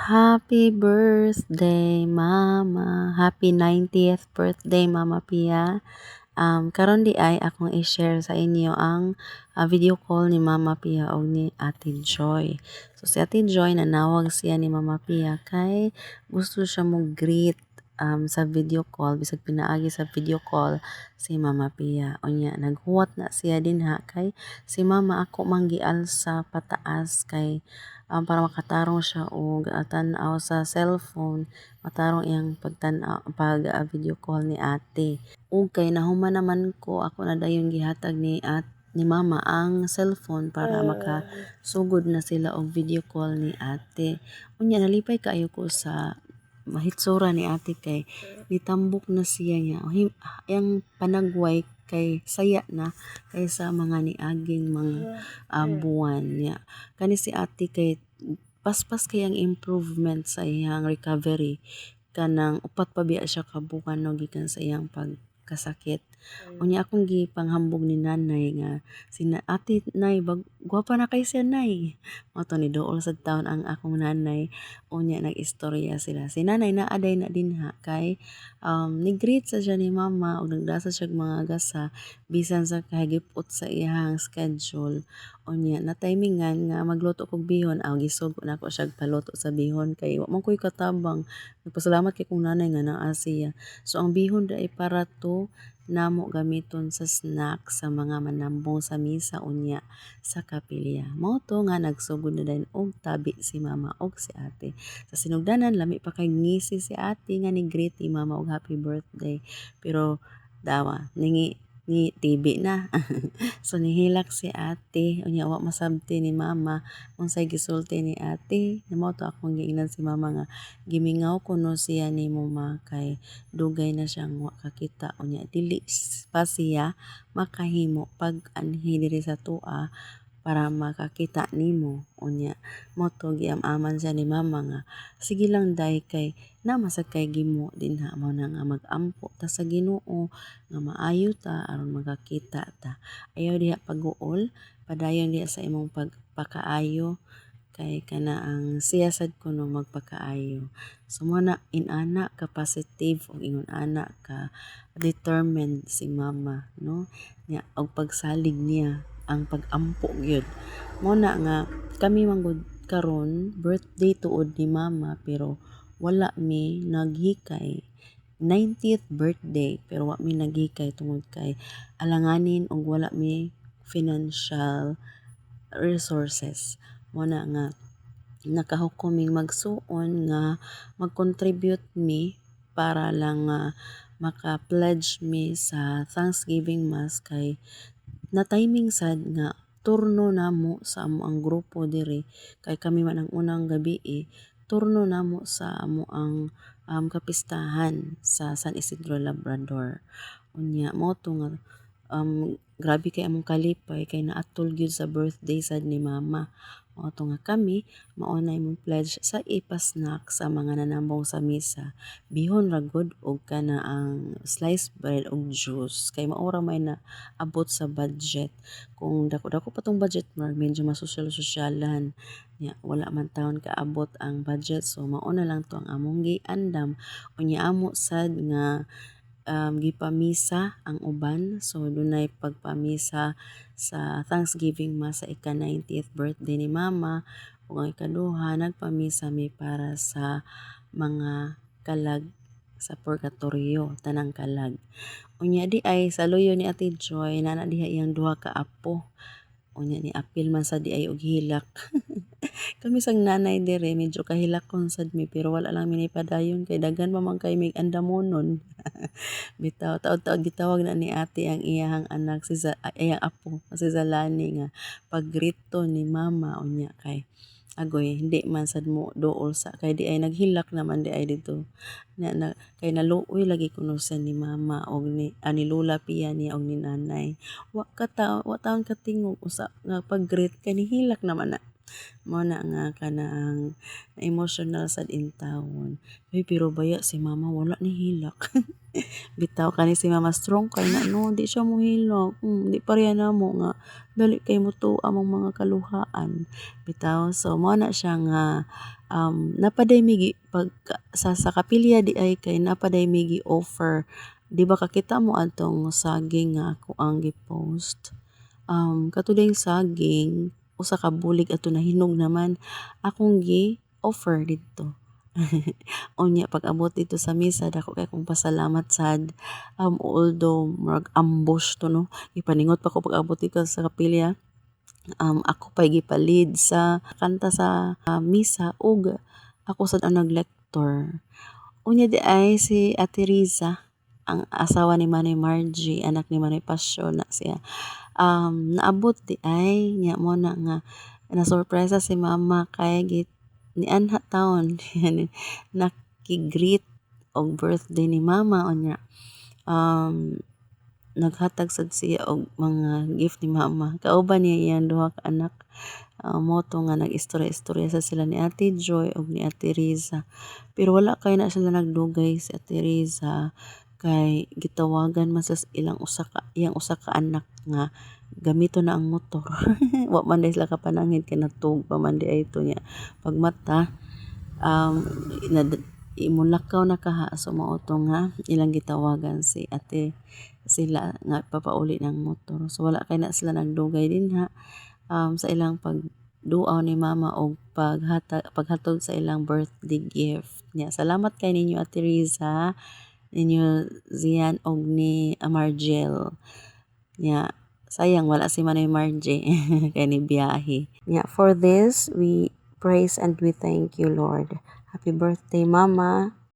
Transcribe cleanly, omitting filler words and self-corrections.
Happy birthday, Mama. Happy 90th birthday, Mama Pia. Karon di ay akong i-share sa inyo ang video call ni Mama Pia o ni Ate Joy. So si Ate Joy nanawag siya ni Mama Pia kay gusto siya mo greet sa video call, bisag pinaagi sa video call si Mama Pia. Unya naghuwat na siya din ha kay si Mama ako manggial sa pataas kay para makatarong siya og tan-aw sa cellphone, matarong iyang pag video call ni ate. Ug kay nahuman naman ko, ako na dayon gihatag ni mama ang cellphone para makasugod na sila og video call ni ate. Unya nalipay kaayo ko sa mahitsura ni ate kay nitambok na siya niya. Yang panagway kay saya na kaysa mga niaging mga buwan niya. Kani si ate kay paspas kay ang improvement sa iyang recovery, kanang upat pa biya siya ka buwan no gikan sa iyang pagkasakit. Unya akong gipanghambog ni nanay nga ate nay gwapa na kay siya nay. Mo to ni duol sa taon ang akong nanay. Unya nag-istorya sila. Si nanay naaday na din ha kay ni-greet sa siya ni mama ug nagdasa siya mga gasa bisan sa kahigipot sa iyang schedule. Unya na timingan nga magluto kog bihon, gisugo na ako siya paluto sa bihon kay wa man ko'y katabang. Nagpasalamat kay kong nanay nga naa siya. So ang bihon ay para to namo gamiton sa snack sa mga manambong sa misa unya sa kapilya. Mao to nga nagsugod na din og tabi si mama og si ate. Sa sinugdanan lami pa kay ngisi si ate nga ni greet ni mama og happy birthday. Pero dawa ni TV na. So nihilak si ate, unya wa masabti ni mama unsay gisulti ni ate. Namo to akong giingnan si mama nga gimingaw kuno siya ni mama kay dugay na siyang wa kakita unya dili pa siya makahimo pag anhi diri sa tua para makakita nimo unya mo to giam-aman siya ni mama nga sige lang day kay namasag kay gimo dinha mo na nga magampo ta sa Ginoo nga maayo ta aron makakita ta. Ayaw diha pag-uol, padayon diha sa imong pagpakaayo kay kana ang siyasad ko no magpakaayo. So mo na inana ka positive ug ingon ana ka determined si mama no nya og pagsalig niya ang pag-ampo gyud. Mo na nga kami manggod karon birthday tuod ni mama pero wala mi naghikay 90th birthday pero wa mi naghikay tungod kay alanganin og wala mi financial resources. Mo na nga nakahukuming magsuon nga mag-contribute mi para lang maka-pledge mi sa Thanksgiving Mass kay na timing sad nga turno namo sa amo ang grupo diri kay kami man ang unang gabi turno namo sa amo ang kapistahan sa San Isidro Labrador. Unya mo to nga grabe kay among kalipay kay naatol gyud sa birthday sad ni mama. Mao to nga kami mao na imong pledge sa ipa-snack sa mga nanambong sa misa. Bihon ra gud og kana ang sliced bread og juice kay maura may na abot sa budget. Kung dako-dako pa tong budget medyo masosyal-sosyalan. Nya wala man taon kaabot ang budget so mao na lang to ang among giandam. Unya amo sad nga gipamisa ang uban so dunay pagpamisa sa Thanksgiving Mass sa ika-90th birthday ni mama ug ang ikaduha nagpamisa mi para sa mga kalag sa purgatorio tanang kalag. Unya di ay sa luyo ni Ate Joy nana diha iyang duha ka apo. Unya ni apil man sa di ay og hilak. Kami sang nanay dire medyo kahilakon sad mi pero wala lang mi padayon kay daghan pa man kay mig andamonon. Bitaw taud-taud gitawag na ni ate ang iyang anak iyang apo si Zalani nga pagrito ni mama unya kay agoy hindi man sad mo duol sa kay di ay naghilak naman di ay dito kay naluoy lagi kuno sa ni mama og ni Lola Pia niya og ni nanay wa taon katingog usa nga pag-greet kay nihilak naman na mo na nga kanang emotional sad in town. Pero baya si mama wala ni hilak. Bitaw kani si mama strong kay na no di siya mohilak. Di pareha na mo nga dali kay mo to among mga kaluhaan. Bitaw so mo na siya nga napaday migi pag sa kapilya di ay kay napaday migi offer. Di ba kakita mo atong saging nga ako ang gi-post. Katuding saging, usa ka bulig ato na hinog naman akong gi-offer dito. Unya pag-abot dito sa misa dako kay kong pasalamat sad, although murag ambush to no, ipaningot pa ko pag-abot dito sa kapilya, ako pa'y gipalid sa kanta sa misa ug ako sad ang naglektor. Unya di ay si Ate Riza, ang asawa ni Manay Margie, anak ni Manay Pasyo na siya. Naabot di ay nya mo na nga nasurpresa si mama kay ni anha taon nakigreet og birthday ni mama unya naghatag sad siya og mga gift ni mama kauban niya iyang duha ka anak. Moto nga nag-istorya-istorya sa sila ni Ate Joy ug ni Ate Riza, pero wala kay na sila nagdugay si Ate Riza kay gitawagan man sa iyang usa ka anak nga gamito na ang motor. Wa man day sila kapanangin kay natug pa man di ay ito niya pagmata, imulakaw na kaha so mao to nga ilang gitawagan si ate sila nga papauli ng motor. So wala kay na sila nagdugay din ha, sa ilang pagduaw ni mama og paghatod sa ilang birthday gift niya. Salamat kay ninyo Ate Riza, ninyo Zian og ni Amargel niya. Sayang wala si Manoy Margie kay ni biyahe niya. For this we praise and we thank you Lord. Happy birthday mama,